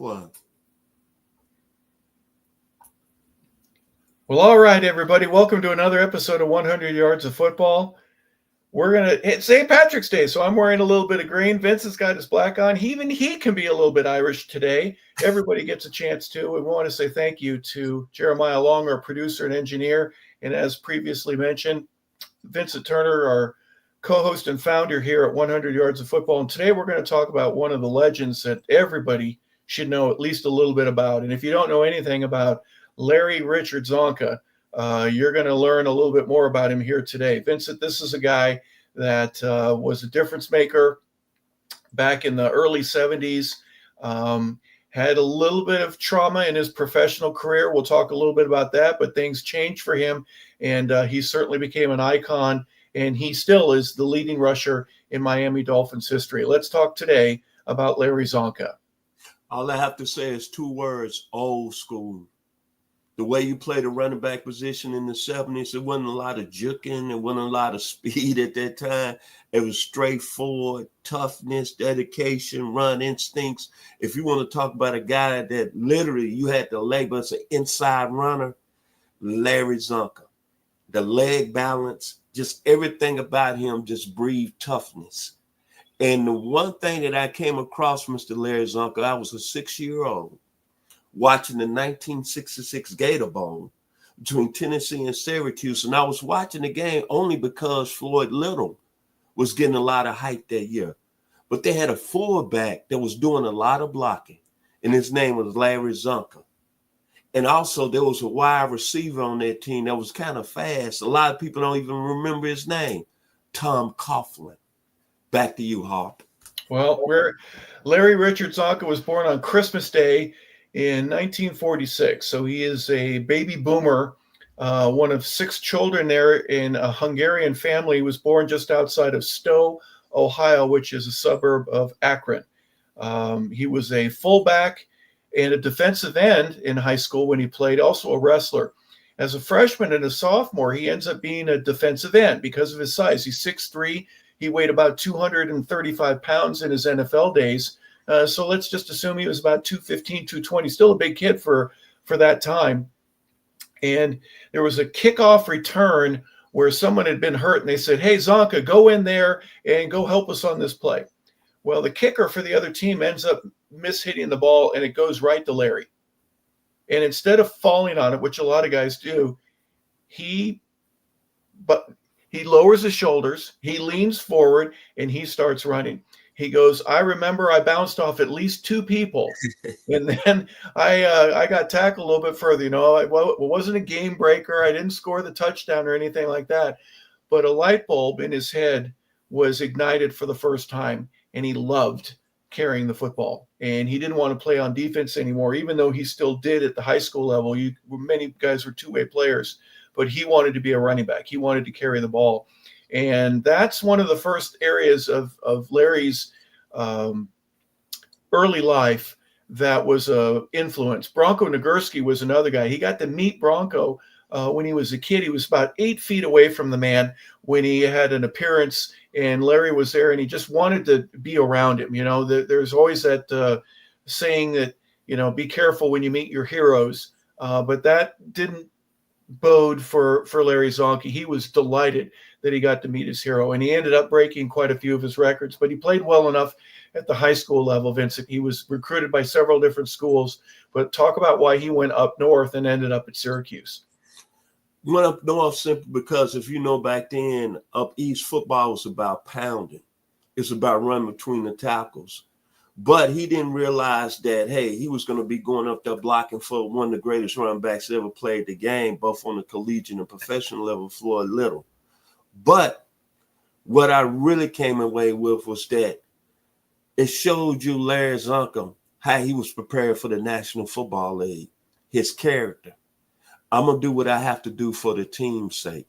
boy. Well, all right, everybody. Welcome to another episode of 100 Yards of Football. We're going to hit St. Patrick's Day, so I'm wearing a little bit of green. Vincent's got his black on. Even he can be a little bit Irish today. Everybody gets a chance to. And we want to say thank you to Jeremiah Long, our producer and engineer. And as previously mentioned, Vincent Turner, our co-host and founder here at 100 Yards of Football. And today we're going to talk about one of the legends that everybody should know at least a little bit about. And if you don't know anything about Larry Richard Csonka, you're going to learn a little bit more about him here today. Vincent, this is a guy that was a difference maker back in the early 70s, had a little bit of trauma in his professional career. We'll talk a little bit about that, but things changed for him, and he certainly became an icon, and he still is the leading rusher in Miami Dolphins history. Let's talk today about Larry Csonka. All I have to say is two words: old school. The way you played the running back position in the 70s, there wasn't a lot of juking. There wasn't a lot of speed at that time. It was straightforward, toughness, dedication, run instincts. If you want to talk about a guy that literally you had to label as an inside runner, Larry Csonka. The leg balance, just everything about him just breathed toughness. And the one thing that I came across, Mr. Larry Csonka, I was a 6-year-old. Watching the 1966 Gator Bowl between Tennessee and Syracuse. And I was watching the game only because Floyd Little was getting a lot of hype that year. But they had a fullback that was doing a lot of blocking, and his name was Larry Csonka. And also there was a wide receiver on that team that was kind of fast. A lot of people don't even remember his name, Tom Coughlin. Back to you, Harp. Well, Larry Richard Csonka was born on Christmas Day in 1946. So he is a baby boomer, one of 6 children there in a Hungarian family. He was born just outside of Stowe, Ohio, which is a suburb of Akron. He was a fullback and a defensive end in high school when he played, also a wrestler. As a freshman and a sophomore, he ends up being a defensive end because of his size. He's 6'3". He weighed about 235 pounds in his NFL days. So let's just assume he was about 215, 220, still a big kid for that time. And there was a kickoff return where someone had been hurt, and they said, "Hey, Csonka, go in there and go help us on this play." Well, the kicker for the other team ends up mishitting the ball, and it goes right to Larry. And instead of falling on it, which a lot of guys do, he lowers his shoulders, he leans forward, and he starts running. He goes, "I remember I bounced off at least 2 people, and then I got tackled a little bit further. It wasn't a game breaker. I didn't score the touchdown or anything like that, but a light bulb in his head was ignited for the first time, and he loved carrying the football. And he didn't want to play on defense anymore, even though he still did at the high school level. Many guys were two-way players, but he wanted to be a running back. He wanted to carry the ball. And that's one of the first areas of Larry's early life that was influence. Bronco Nagurski was another guy. He got to meet Bronco when he was a kid. He was about 8 feet away from the man when he had an appearance, and Larry was there, and he just wanted to be around him. There's always that saying that, be careful when you meet your heroes. But that didn't bode for Larry Csonka. He was delighted that he got to meet his hero, and he ended up breaking quite a few of his records, but he played well enough at the high school level, Vincent. He was recruited by several different schools, but talk about why he went up north and ended up at Syracuse. He went up north simply because, if you know, back then, up east, football was about pounding. It's about running between the tackles. But he didn't realize that, hey, he was going to be going up there blocking for one of the greatest running backs that ever played the game, both on the collegiate and professional level, Floyd Little. But what I really came away with was that it showed you Larry Csonka, how he was prepared for the National Football League, his character. I'm going to do what I have to do for the team's sake.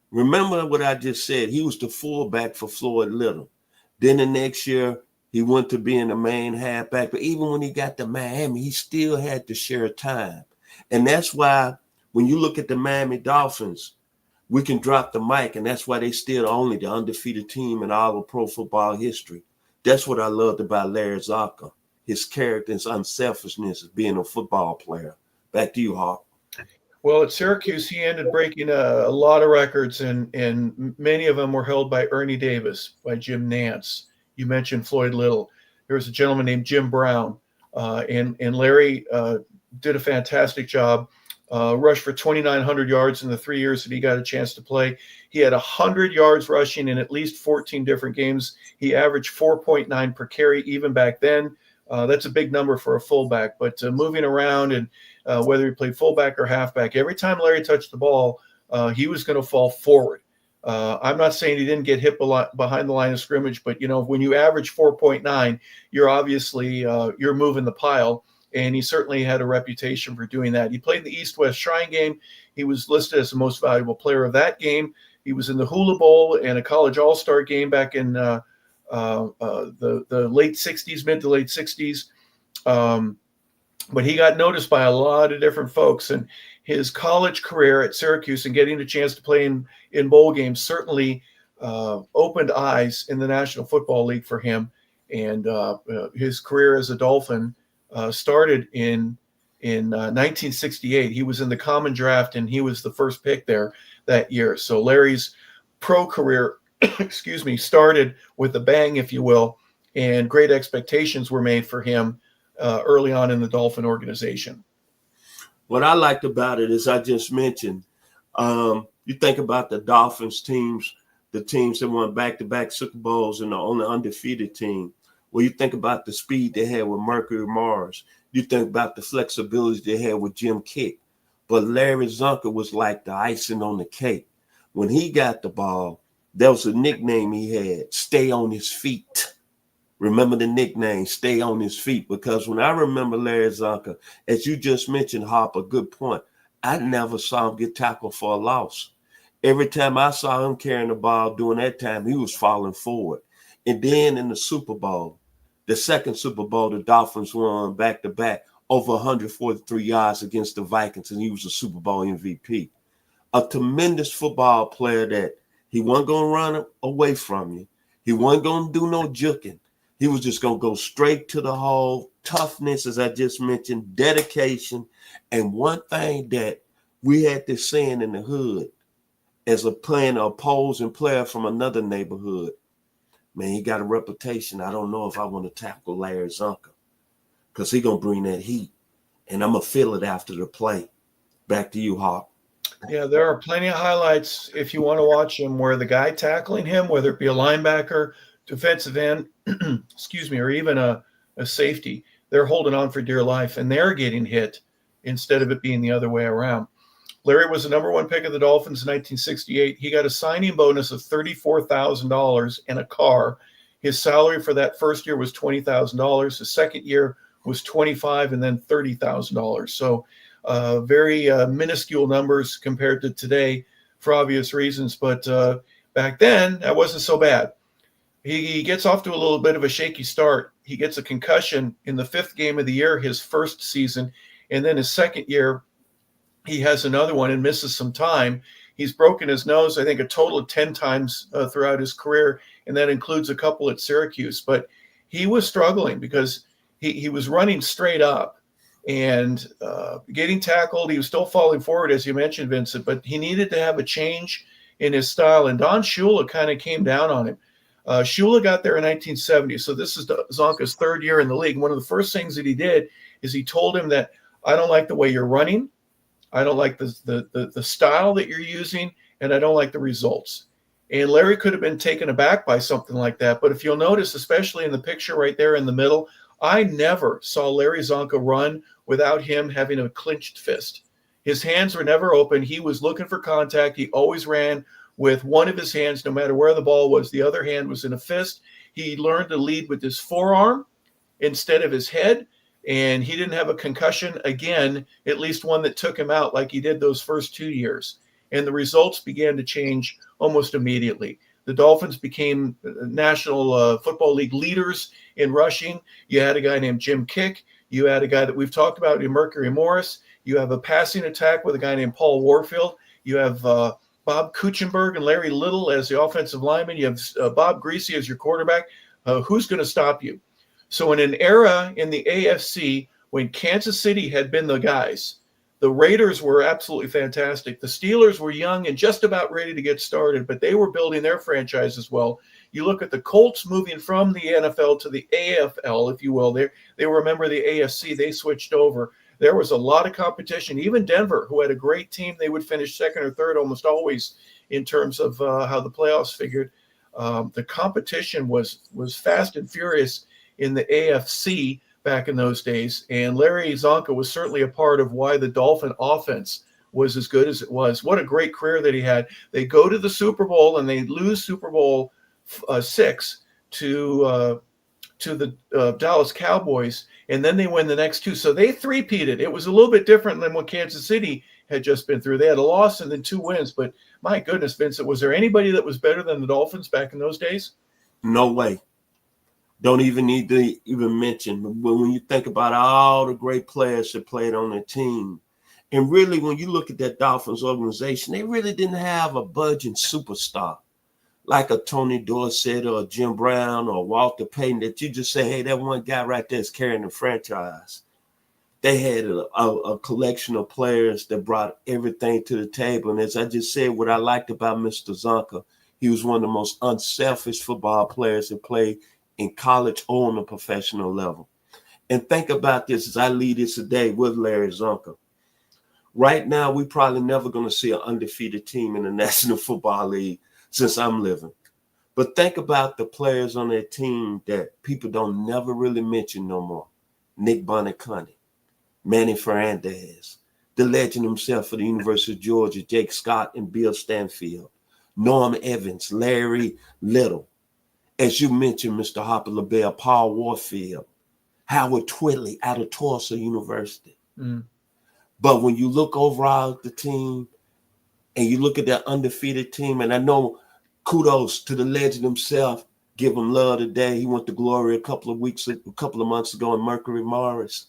Remember what I just said. He was the fullback for Floyd Little. Then the next year, he went to being the main halfback. But even when he got to Miami, he still had to share time. And that's why when you look at the Miami Dolphins, we can drop the mic, and that's why they still only the undefeated team in all of pro football history. That's what I loved about Larry Csonka. his character, his unselfishness as being a football player. Back to you, Hawk. Well, at Syracuse, he ended breaking a lot of records, and many of them were held by Ernie Davis, by Jim Nance. You mentioned Floyd Little. There was a gentleman named Jim Brown, and Larry did a fantastic job. Rushed for 2,900 yards in the 3 years that he got a chance to play. He had 100 yards rushing in at least 14 different games. He averaged 4.9 per carry even back then. That's a big number for a fullback, but moving around and whether he played fullback or halfback, every time Larry touched the ball, he was going to fall forward. I'm not saying he didn't get hit behind the line of scrimmage, but when you average 4.9, you're obviously you're moving the pile, and he certainly had a reputation for doing that. He played in the East-West Shrine game. He was listed as the most valuable player of that game. He was in the Hula Bowl and a college all-star game back in the late 60s, mid to late 60s. But he got noticed by a lot of different folks, and his college career at Syracuse and getting a chance to play in bowl games certainly opened eyes in the National Football League for him. And his career as a Dolphin started in 1968. He was in the common draft, and he was the first pick there that year. So Larry's pro career, started with a bang, if you will, and great expectations were made for him early on in the Dolphin organization. What I liked about it is I just mentioned, you think about the Dolphins teams, the teams that won back-to-back Super Bowls and the only undefeated team. Well, you think about the speed they had with Mercury Mars. You think about the flexibility they had with Jim Kick. But Larry Csonka was like the icing on the cake. When he got the ball, there was a nickname he had, Stay on His Feet. Remember the nickname, Stay on His Feet, because when I remember Larry Csonka, as you just mentioned, Harper, good point, I never saw him get tackled for a loss. Every time I saw him carrying the ball during that time, he was falling forward. And then in the Super Bowl, the second Super Bowl, the Dolphins won back-to-back over 143 yards against the Vikings, and he was a Super Bowl MVP. A tremendous football player that he wasn't going to run away from you. He wasn't going to do no juking. He was just going to go straight to the hole. Toughness, as I just mentioned, dedication. And one thing that we had this saying in the hood as a opposing player from another neighborhood, man, he got a reputation. I don't know if I want to tackle Larry Csonka because he going to bring that heat. And I'm going to feel it after the play. Back to you, Hawk. Yeah, there are plenty of highlights if you want to watch them where the guy tackling him, whether it be a linebacker, defensive end, or even a safety, they're holding on for dear life and they're getting hit instead of it being the other way around. Larry was the number one pick of the Dolphins in 1968. He got a signing bonus of $34,000 and a car. His salary for that first year was $20,000. The second year was $25,000 and then $30,000. So very minuscule numbers compared to today for obvious reasons. But back then, that wasn't so bad. He gets off to a little bit of a shaky start. He gets a concussion in the fifth game of the year, his first season. And then his second year, he has another one and misses some time. He's broken his nose, I think, a total of 10 times throughout his career, and that includes a couple at Syracuse. But he was struggling because he was running straight up and getting tackled. He was still falling forward, as you mentioned, Vincent, but he needed to have a change in his style. And Don Shula kind of came down on him. Shula got there in 1970, so this is Csonka's third year in the league. One of the first things that he did is he told him that, I don't like the way you're running. I don't like the style that you're using, and I don't like the results. And Larry could have been taken aback by something like that. But if you'll notice, especially in the picture right there in the middle, I never saw Larry Csonka run without him having a clenched fist. His hands were never open. He was looking for contact. He always ran with one of his hands, no matter where the ball was. The other hand was in a fist. He learned to lead with his forearm instead of his head. And he didn't have a concussion again, at least one that took him out like he did those first 2 years. And the results began to change almost immediately. The Dolphins became National Football League leaders in rushing. You had a guy named Jim Kick. You had a guy that we've talked about in Mercury Morris. You have a passing attack with a guy named Paul Warfield. You have Bob Kuchenberg and Larry Little as the offensive lineman. You have Bob Greasy as your quarterback. Who's going to stop you? So in an era in the AFC when Kansas City had been the guys, the Raiders were absolutely fantastic. The Steelers were young and just about ready to get started, but they were building their franchise as well. You look at the Colts moving from the NFL to the AFL, if you will. They were a member of the AFC. They switched over. There was a lot of competition. Even Denver, who had a great team, they would finish second or third almost always in terms of how the playoffs figured. The competition was fast and furious in the AFC back in those days. And Larry Csonka was certainly a part of why the Dolphin offense was as good as it was. What a great career that he had. They go to the Super Bowl and they lose Super Bowl 6 to the Dallas Cowboys, and then they win the next two. So they three-peated. It was a little bit different than what Kansas City had just been through. They had a loss and then 2 wins. But my goodness, Vincent, was there anybody that was better than the Dolphins back in those days? No way. Don't even need to even mention. When you think about all the great players that played on their team, and really when you look at that Dolphins organization, they really didn't have a budging superstar like a Tony Dorsett or a Jim Brown or Walter Payton that you just say, hey, that one guy right there is carrying the franchise. They had a collection of players that brought everything to the table. And as I just said, what I liked about Mr. Csonka, he was one of the most unselfish football players that played in college or on the professional level. And think about this as I lead this today with Larry Csonka. Right now, we're probably never going to see an undefeated team in the National Football League since I'm living. But think about the players on that team that people don't never really mention no more. Nick Bonaconte, Manny Fernandez, the legend himself for the University of Georgia, Jake Scott and Bill Stanfield, Norm Evans, Larry Little. As you mentioned, Mr. Harper LaBelle, Paul Warfield, Howard Twiddley out of Tulsa University. But when you look overall at the team and you look at that undefeated team, and I know kudos to the legend himself, give him love today. He went to glory a couple of months ago in Mercury Morris.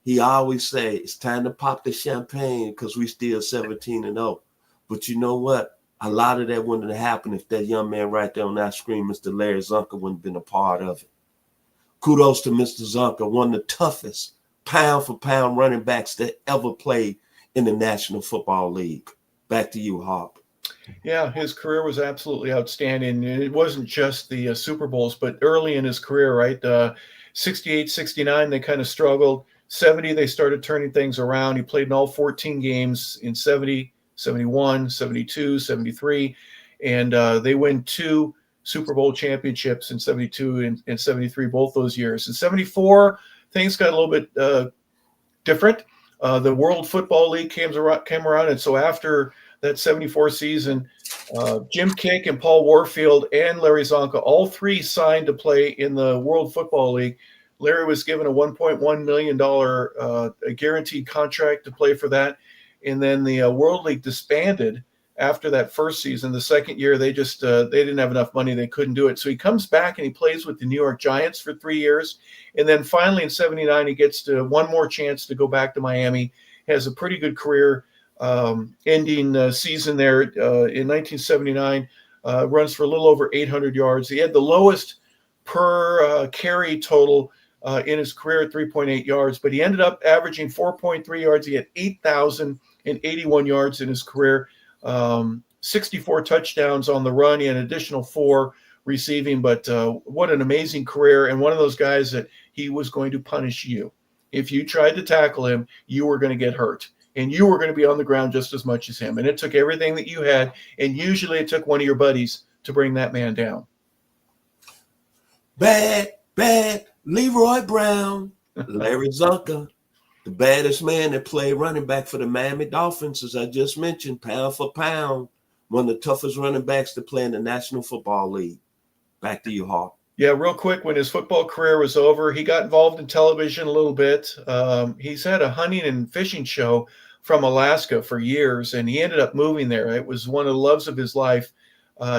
He always say it's time to pop the champagne because we still 17-0. But you know what? A lot of that wouldn't have happened if that young man right there on that screen, Mr. Larry Csonka, wouldn't have been a part of it. Kudos to Mr. Csonka, one of the toughest pound-for-pound running backs that ever played in the National Football League. Back to you, Harp. Yeah, his career was absolutely outstanding. It wasn't just the Super Bowls, but early in his career, right? 68, 69, they kind of struggled. 70, they started turning things around. He played in all 14 games in 70, 71, 72, 73, and they win 2 Super Bowl championships in 72 and 73, both those years. In 74, things got a little bit different. The World Football League came around, and so after that 74 season, Jim Kick and Paul Warfield and Larry Csonka, all 3 signed to play in the World Football League. Larry was given a $1.1 million guaranteed contract to play for that. And then the World League disbanded after that first season. The second year, they just they didn't have enough money. They couldn't do it. So he comes back and he plays with the New York Giants for 3 years. And then finally in 79, he gets to one more chance to go back to Miami. Has a pretty good career ending season there in 1979. Runs for a little over 800 yards. He had the lowest per carry total in his career at 3.8 yards, but he ended up averaging 4.3 yards. He had 8,081 yards in his career, 64 touchdowns on the run. He had an additional 4 receiving, but what an amazing career. And one of those guys that he was going to punish you. If you tried to tackle him, you were going to get hurt. And you were going to be on the ground just as much as him. And it took everything that you had. And usually it took one of your buddies to bring that man down. Bad Leroy Brown, Larry Csonka, the baddest man that played running back for the Miami Dolphins, as I just mentioned, pound for pound, one of the toughest running backs to play in the National Football League. Back to you, Hawk. Yeah, real quick, when his football career was over, he got involved in television a little bit. He's had a hunting and fishing show from Alaska for years, and he ended up moving there. It was one of the loves of his life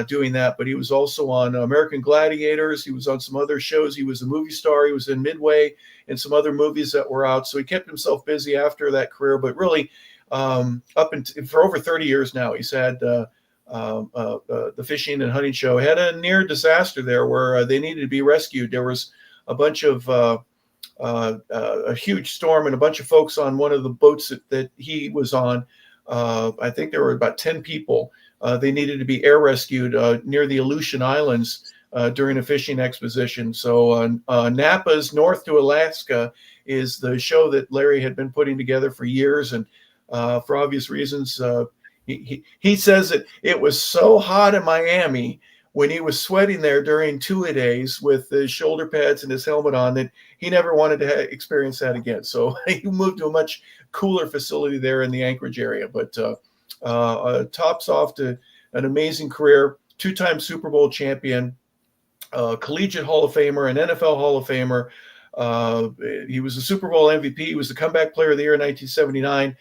doing that, but he was also on American Gladiators. He was on some other shows. He was a movie star. He was in Midway and some other movies that were out. So he kept himself busy after that career, but really for over 30 years now, he's had the fishing and hunting show. Had a near disaster there where they needed to be rescued. There was a bunch of a huge storm and a bunch of folks on one of the boats that he was on. I think there were about 10 people. They needed to be air rescued near the Aleutian Islands during a fishing expedition. So Napa's North to Alaska is the show that Larry had been putting together for years. And for obvious reasons, he says that it was so hot in Miami when he was sweating there during two-a-days with his shoulder pads and his helmet on that he never wanted to experience that again. So he moved to a much cooler facility there in the Anchorage area. But tops off to an amazing career, two-time Super Bowl champion, collegiate Hall of Famer, an NFL Hall of Famer. He was a Super Bowl MVP. He was the comeback player of the year in 1979.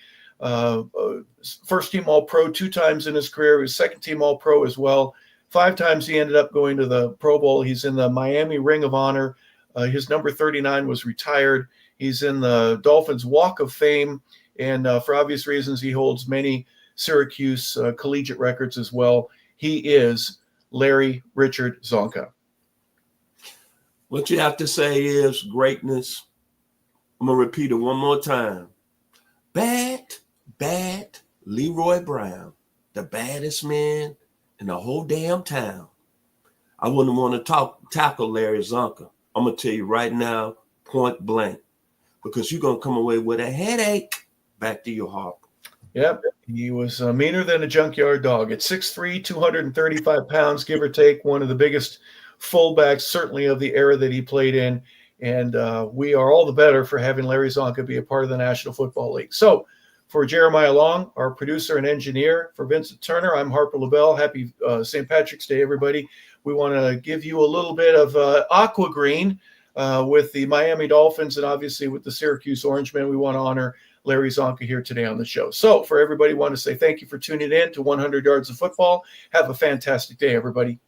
First team All-Pro 2 times in his career. He was second team All-Pro as well. 5 times he ended up going to the Pro Bowl. He's in the Miami Ring of Honor. His number 39 was retired. He's in the Dolphins Walk of Fame. And for obvious reasons, he holds many Syracuse collegiate records as well. He is Larry Richard Csonka. What you have to say is greatness. I'm going to repeat it one more time. Bad Leroy Brown, the baddest man in the whole damn town. I wouldn't want to tackle Larry Csonka. I'm going to tell you right now, point blank, because you're going to come away with a headache. Back to your Harper. Yep, he was meaner than a junkyard dog. At 6'3", 235 pounds, give or take, one of the biggest fullbacks, certainly of the era that he played in. And we are all the better for having Larry Csonka be a part of the National Football League. So for Jeremiah Long, our producer and engineer, for Vincent Turner, I'm Harper LaBelle. Happy St. Patrick's Day, everybody. We want to give you a little bit of aqua green with the Miami Dolphins and obviously with the Syracuse Orangemen. We want to honor Larry Csonka here today on the show. So for everybody, I want to say thank you for tuning in to 100 Yards of Football. Have a fantastic day, everybody.